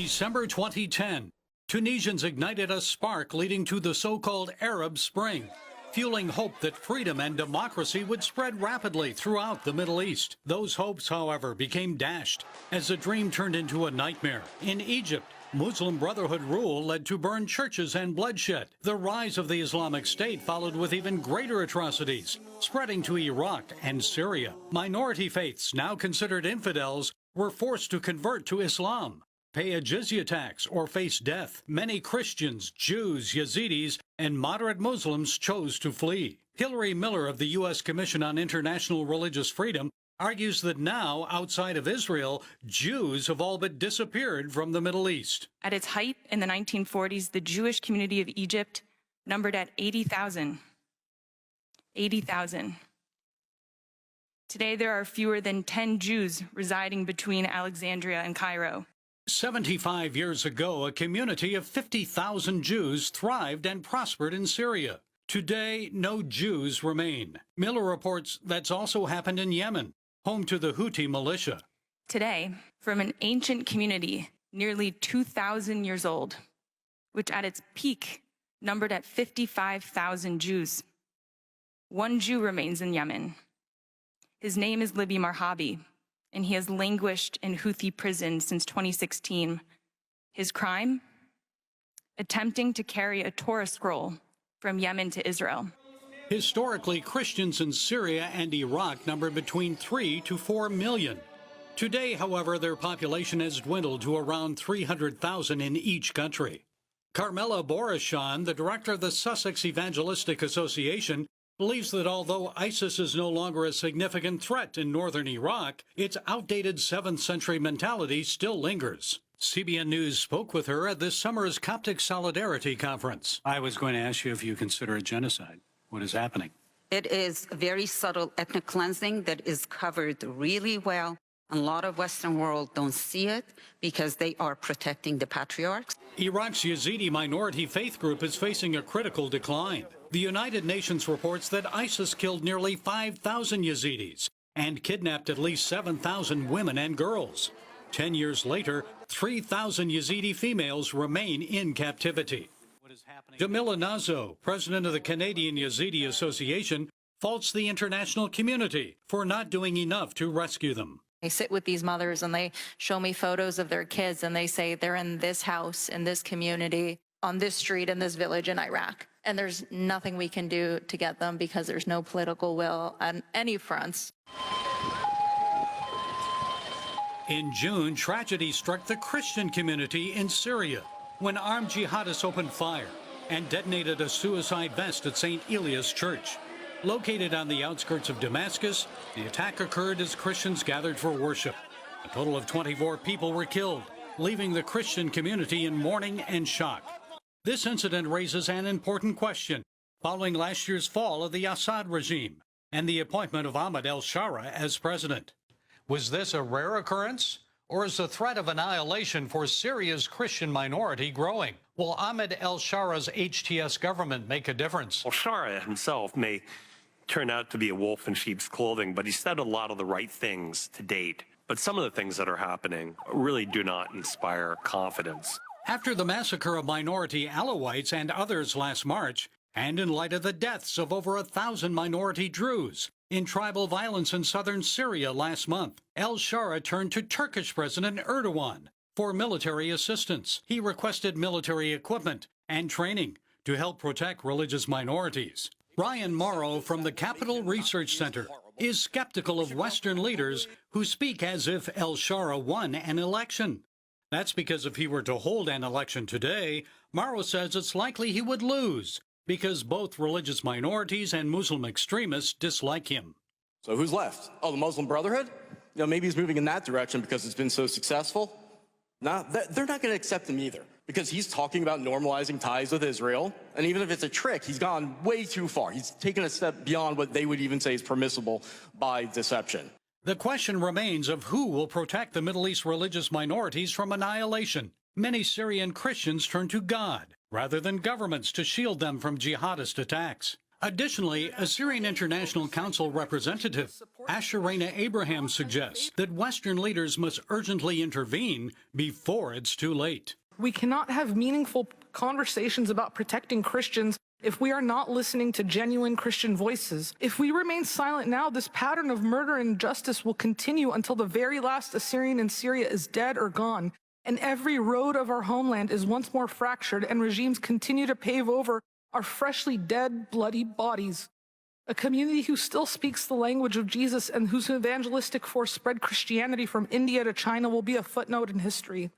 December 2010, Tunisians ignited a spark leading to the so-called Arab Spring, fueling hope that freedom and democracy would spread rapidly throughout the Middle East. Those hopes, however, became dashed as the dream turned into a nightmare. In Egypt, Muslim Brotherhood rule led to burned churches and bloodshed. The rise of the Islamic State followed with even greater atrocities, spreading to Iraq and Syria. Minority faiths, now considered infidels, were forced to convert to Islam, pay a jizya tax, or face death. Many Christians, Jews, Yazidis, and moderate Muslims chose to flee. Hillary Miller of the U.S. Commission on International Religious Freedom argues that now, outside of Israel, Jews have all but disappeared from the Middle East. At its height in the 1940s, the Jewish community of Egypt numbered at 80,000. 80,000. Today, there are fewer than 10 Jews residing between Alexandria and Cairo. 75 years ago, a community of 50,000 Jews thrived and prospered in Syria. Today, no Jews remain. Miller reports that's also happened in Yemen, home to the Houthi militia. Today, from an ancient community nearly 2,000 years old, which at its peak numbered at 55,000 Jews, one Jew remains in Yemen. His name is Libby Marhabi, and he has languished in Houthi prison since 2016. His crime? Attempting to carry a Torah scroll from Yemen to Israel. Historically, Christians in Syria and Iraq numbered between 3 to 4 million. Today, however, their population has dwindled to around 300,000 in each country. Carmela Borishan, the director of the Sussex Evangelistic Association, believes that although ISIS is no longer a significant threat in northern Iraq, its outdated 7th century mentality still lingers. CBN News spoke with her at this summer's Coptic Solidarity Conference. I was going to ask you if you consider it genocide. What is happening? It is a very subtle ethnic cleansing that is covered really well. A lot of Western world don't see it because they are protecting the patriarchs. Iraq's Yazidi minority faith group is facing a critical decline. The United Nations reports that ISIS killed nearly 5,000 Yazidis and kidnapped at least 7,000 women and girls. 10 years later, 3,000 Yazidi females remain in captivity. Jamila Nazo, president of the Canadian Yazidi Association, faults the international community for not doing enough to rescue them. I sit with these mothers and they show me photos of their kids and they say they're in this house, in this community, on this street, in this village in Iraq. And there's nothing we can do to get them because there's no political will on any fronts. In June, tragedy struck the Christian community in Syria when armed jihadists opened fire and detonated a suicide vest at St. Elias Church. Located on the outskirts of Damascus, the attack occurred as Christians gathered for worship. A total of 24 people were killed, leaving the Christian community in mourning and shock. This incident raises an important question following last year's fall of the Assad regime and the appointment of Ahmed el-Shara as president. Was this a rare occurrence, or is the threat of annihilation for Syria's Christian minority growing? Will Ahmed el-Shara's HTS government make a difference? El-Shara himself may turn out to be a wolf in sheep's clothing, but he said a lot of the right things to date. But some of the things that are happening really do not inspire confidence. After the massacre of minority Alawites and others last March, and in light of the deaths of over 1,000 minority Druze in tribal violence in southern Syria last month, el-Shara turned to Turkish President Erdogan for military assistance. He requested military equipment and training to help protect religious minorities. Ryan Morrow from the Capital Research Center is skeptical of Western leaders who speak as if el-Shara won an election. That's because if he were to hold an election today, Morrow says it's likely he would lose because both religious minorities and Muslim extremists dislike him. So who's left? Oh, the Muslim Brotherhood? You know, maybe he's moving in that direction because it's been so successful. No, they're not going to accept him either because he's talking about normalizing ties with Israel. And even if it's a trick, he's gone way too far. He's taken a step beyond what they would even say is permissible by deception. The question remains of who will protect the Middle East religious minorities from annihilation. Many Syrian Christians turn to God rather than governments to shield them from jihadist attacks. Additionally, Assyrian International Council representative Asherena Abraham suggests that Western leaders must urgently intervene before it's too late. We cannot have meaningful conversations about protecting Christians if we are not listening to genuine Christian voices. If we remain silent now, this pattern of murder and injustice will continue until the very last Assyrian in Syria is dead or gone, and every road of our homeland is once more fractured and regimes continue to pave over our freshly dead, bloody bodies. A community who still speaks the language of Jesus and whose evangelistic force spread Christianity from India to China will be a footnote in history.